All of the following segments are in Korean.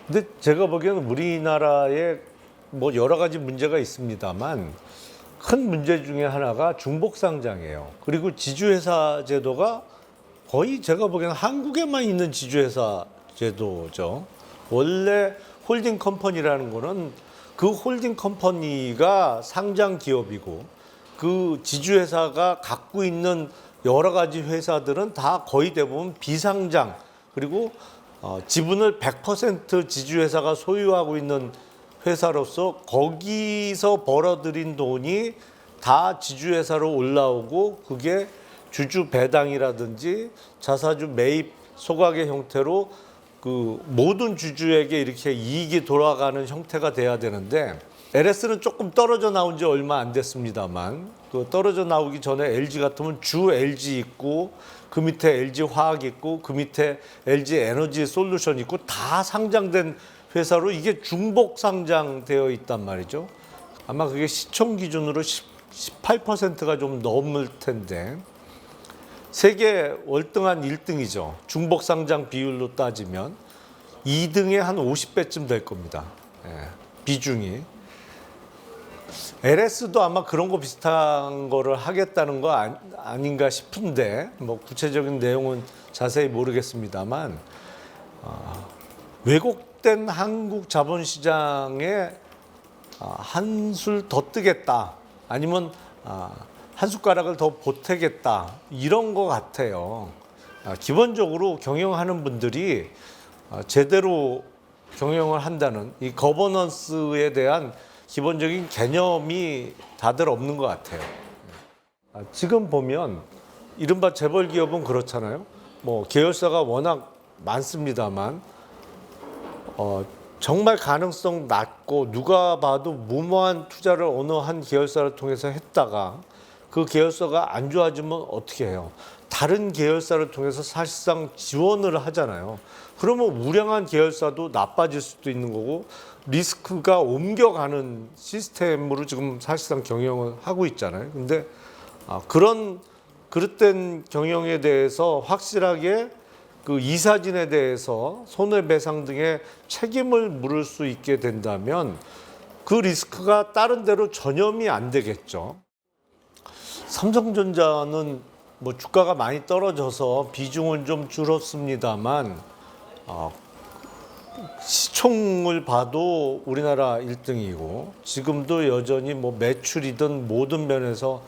근데 제가 보기에는 우리나라에 뭐 여러 가지 문제가 있습니다만 큰 문제 중에 하나가 중복상장이에요. 그리고 지주회사 제도가 거의 제가 보기에는 한국에만 있는 지주회사 제도죠. 원래 홀딩 컴퍼니라는 거는 그 홀딩 컴퍼니가 상장 기업이고 그 지주회사가 갖고 있는 여러 가지 회사들은 다 거의 대부분 비상장 그리고 지분을 100% 지주회사가 소유하고 있는 회사로서 거기서 벌어들인 돈이 다 지주회사로 올라오고 그게 주주 배당이라든지 자사주 매입 소각의 형태로 그 모든 주주에게 이렇게 이익이 돌아가는 형태가 돼야 되는데 LS는 조금 떨어져 나온 지 얼마 안 됐습니다만 그 떨어져 나오기 전에 LG 같으면 주 LG 있고 그 밑에 LG 화학 있고 그 밑에 LG 에너지 솔루션 있고 다 상장된 회사로 이게 중복 상장되어 있단 말이죠. 아마 그게 시총 기준으로 18%가 좀 넘을 텐데 세계 월등한 1등이죠. 중복 상장 비율로 따지면 2등에 한 50배쯤 될 겁니다. 예, 비중이. LS도 아마 그런 거 비슷한 거를 하겠다는 거 아닌가 싶은데 뭐 구체적인 내용은 자세히 모르겠습니다만 왜곡된 한국 자본시장에 한술 더 뜨겠다 아니면 한 숟가락을 더 보태겠다 이런 거 같아요. 기본적으로 경영하는 분들이 제대로 경영을 한다는 이 거버넌스에 대한 기본적인 개념이 다들 없는 것 같아요. 지금 보면 이른바 재벌 기업은 그렇잖아요. 뭐 계열사가 워낙 많습니다만 정말 가능성 낮고 누가 봐도 무모한 투자를 어느 한 계열사를 통해서 했다가 그 계열사가 안 좋아지면 어떻게 해요? 다른 계열사를 통해서 사실상 지원을 하잖아요. 그러면 우량한 계열사도 나빠질 수도 있는 거고 리스크가 옮겨가는 시스템으로 지금 사실상 경영을 하고 있잖아요. 근데 그런 그릇된 경영에 대해서 확실하게 그 이사진에 대해서 손해배상 등의 책임을 물을 수 있게 된다면 그 리스크가 다른 데로 전염이 안 되겠죠. 삼성전자는 뭐 주가가 많이 떨어져서 비중은 좀 줄었습니다만 시총을 봐도 우리나라 1등이고 지금도 여전히 뭐 매출이든 모든 면에서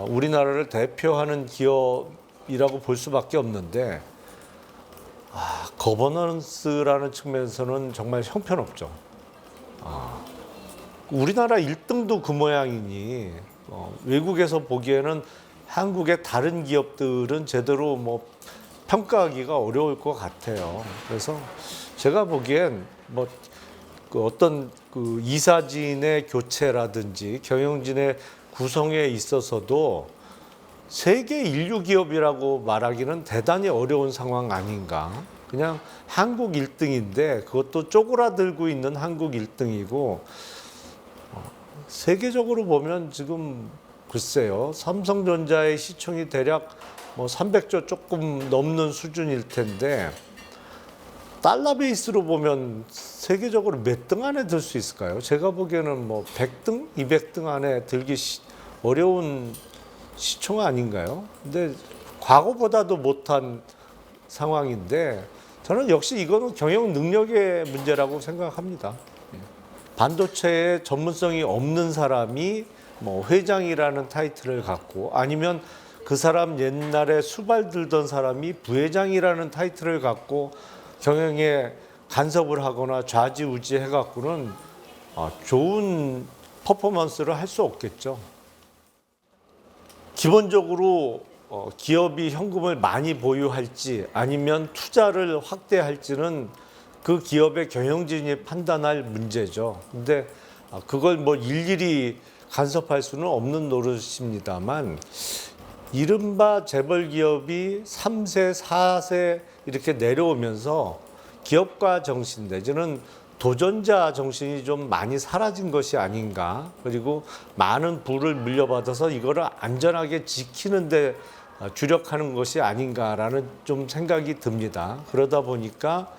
우리나라를 대표하는 기업이라고 볼 수밖에 없는데 거버넌스라는 측면에서는 정말 형편없죠. 우리나라 1등도 그 모양이니 외국에서 보기에는 한국의 다른 기업들은 제대로 뭐 평가하기가 어려울 것 같아요. 그래서 제가 보기엔 뭐 그 어떤 그 이사진의 교체라든지 경영진의 구성에 있어서도 세계 인류 기업이라고 말하기는 대단히 어려운 상황 아닌가. 그냥 한국 1등인데 그것도 쪼그라들고 있는 한국 1등이고 세계적으로 보면 지금 글쎄요. 삼성전자의 시총이 대략 뭐 300조 조금 넘는 수준일 텐데 달러 베이스로 보면 세계적으로 몇 등 안에 들 수 있을까요? 제가 보기에는 뭐 100등, 200등 안에 들기 어려운 시총 아닌가요? 근데 과거보다도 못한 상황인데 저는 역시 이거는 경영 능력의 문제라고 생각합니다. 반도체에 전문성이 없는 사람이 뭐 회장이라는 타이틀을 갖고 아니면 그 사람 옛날에 수발 들던 사람이 부회장이라는 타이틀을 갖고 경영에 간섭을 하거나 좌지우지 해갖고는 좋은 퍼포먼스를 할 수 없겠죠. 기본적으로 기업이 현금을 많이 보유할지 아니면 투자를 확대할지는 그 기업의 경영진이 판단할 문제죠. 근데 그걸 뭐 일일이 간섭할 수는 없는 노릇입니다만 이른바 재벌 기업이 3세, 4세 이렇게 내려오면서 기업가 정신 내지는 도전자 정신이 좀 많이 사라진 것이 아닌가. 그리고 많은 부를 물려받아서 이거를 안전하게 지키는 데 주력하는 것이 아닌가라는 좀 생각이 듭니다. 그러다 보니까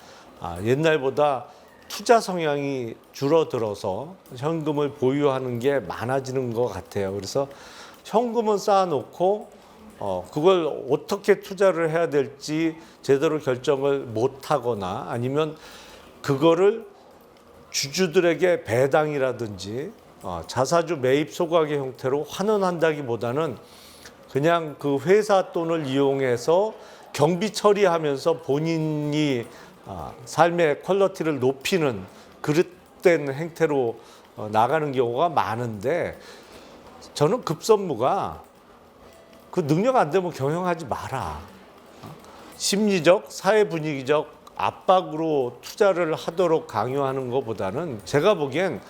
옛날보다 투자 성향이 줄어들어서 현금을 보유하는 게 많아지는 것 같아요. 그래서 현금은 쌓아놓고 그걸 어떻게 투자를 해야 될지 제대로 결정을 못하거나 아니면 그거를 주주들에게 배당이라든지 자사주 매입 소각의 형태로 환원한다기보다는 그냥 그 회사 돈을 이용해서 경비 처리하면서 본인이 삶의 퀄리티를 높이는 그릇된 행태로 나가는 경우가 많은데 저는 급선무가 그 능력 안 되면 경영하지 마라. 심리적, 사회 분위기적 압박으로 투자를 하도록 강요하는 것보다는 제가 보기엔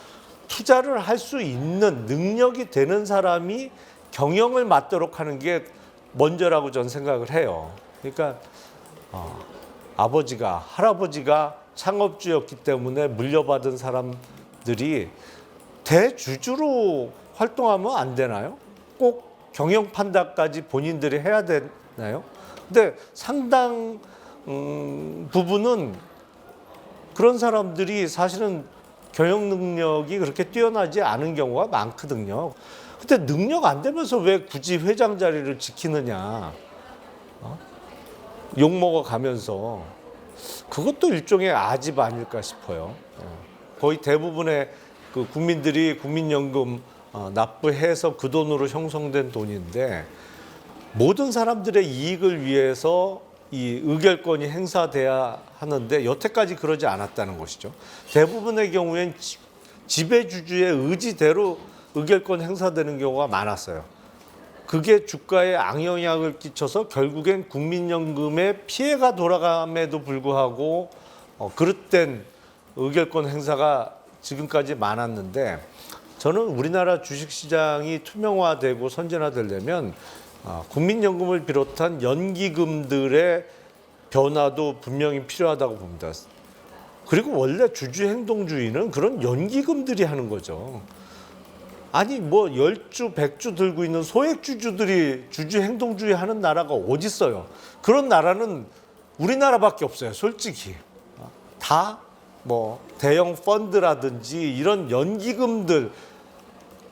투자를 할 수 있는 능력이 되는 사람이 경영을 맡도록 하는 게 먼저라고 저는 생각을 해요. 그러니까 아버지가 할아버지가 창업주였기 때문에 물려받은 사람들이 대주주로 활동하면 안 되나요? 꼭 경영 판단까지 본인들이 해야 되나요? 근데 상당 부분은 그런 사람들이 사실은 경영 능력이 그렇게 뛰어나지 않은 경우가 많거든요. 근데 능력 안 되면서 왜 굳이 회장 자리를 지키느냐? 욕먹어 가면서 그것도 일종의 아집 아닐까 싶어요. 거의 대부분의 그 국민들이 국민연금 납부해서 그 돈으로 형성된 돈인데 모든 사람들의 이익을 위해서 이 의결권이 행사돼야 하는데 여태까지 그러지 않았다는 것이죠. 대부분의 경우엔 지배주주의 의지대로 의결권 행사되는 경우가 많았어요. 그게 주가에 악영향을 끼쳐서 결국엔 국민연금에 피해가 돌아감에도 불구하고 그릇된 의결권 행사가 지금까지 많았는데 저는 우리나라 주식시장이 투명화되고 선진화되려면 국민연금을 비롯한 연기금들의 변화도 분명히 필요하다고 봅니다. 그리고 원래 주주행동주의는 그런 연기금들이 하는 거죠. 아니 뭐 10주, 100주 들고 있는 소액주주들이 주주행동주의 하는 나라가 어디 있어요? 그런 나라는 우리나라밖에 없어요. 솔직히. 다 뭐 대형 펀드라든지 이런 연기금들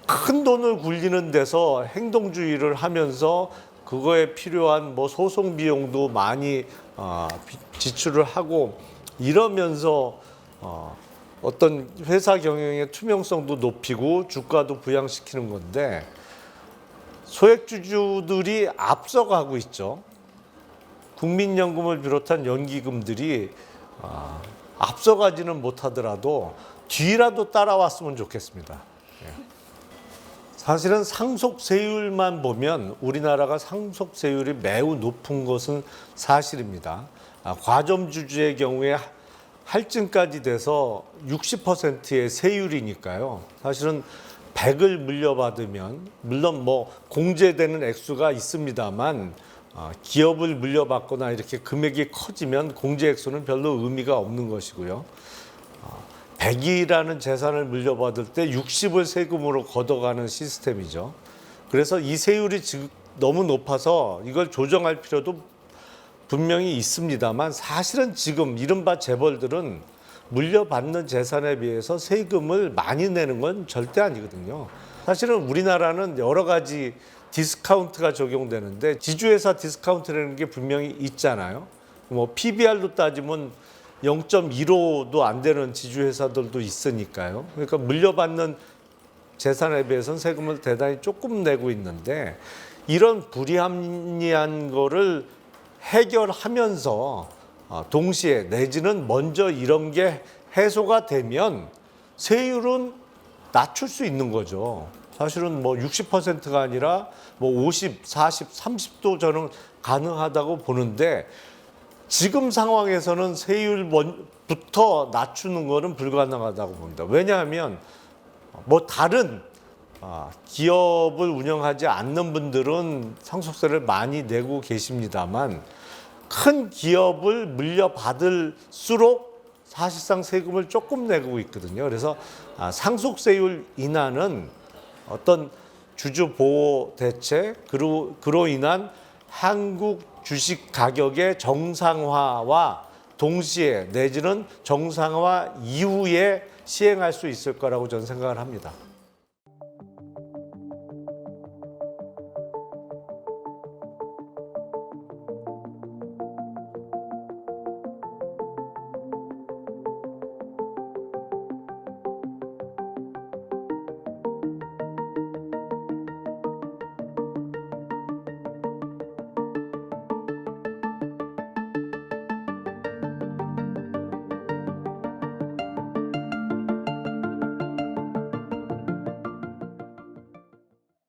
큰 돈을 굴리는 데서 행동주의를 하면서 그거에 필요한 뭐 소송 비용도 많이 지출을 하고 이러면서 어떤 회사 경영의 투명성도 높이고 주가도 부양시키는 건데 소액주주들이 앞서가고 있죠. 국민연금을 비롯한 연기금들이 앞서가지는 못하더라도 뒤라도 따라왔으면 좋겠습니다. 사실은 상속세율만 보면 우리나라가 상속세율이 매우 높은 것은 사실입니다. 과점주주의 경우에 할증까지 돼서 60%의 세율이니까요. 사실은 100을 물려받으면 물론 뭐 공제되는 액수가 있습니다만 기업을 물려받거나 이렇게 금액이 커지면 공제 액수는 별로 의미가 없는 것이고요. 100이라는 재산을 물려받을 때 60을 세금으로 걷어가는 시스템이죠. 그래서 이 세율이 지금 너무 높아서 이걸 조정할 필요도 분명히 있습니다만 사실은 지금 이른바 재벌들은 물려받는 재산에 비해서 세금을 많이 내는 건 절대 아니거든요. 사실은 우리나라는 여러 가지 디스카운트가 적용되는데 지주회사 디스카운트라는 게 분명히 있잖아요. 뭐 PBR로 따지면 0.15도 안 되는 지주회사들도 있으니까요. 그러니까 물려받는 재산에 비해서는 세금을 대단히 조금 내고 있는데 이런 불합리한 거를 해결하면서 동시에 내지는 먼저 이런 게 해소가 되면 세율은 낮출 수 있는 거죠. 사실은 뭐 60%가 아니라 뭐 50, 40, 30도 저는 가능하다고 보는데 지금 상황에서는 세율부터 낮추는 거는 불가능하다고 봅니다. 왜냐하면 뭐 다른 기업을 운영하지 않는 분들은 상속세를 많이 내고 계십니다만 큰 기업을 물려받을수록 사실상 세금을 조금 내고 있거든요. 그래서 상속세율 인하는 어떤 주주 보호 대책 그로 인한 한국 주식 가격의 정상화와 동시에 내지는 정상화 이후에 시행할 수 있을 거라고 저는 생각을 합니다.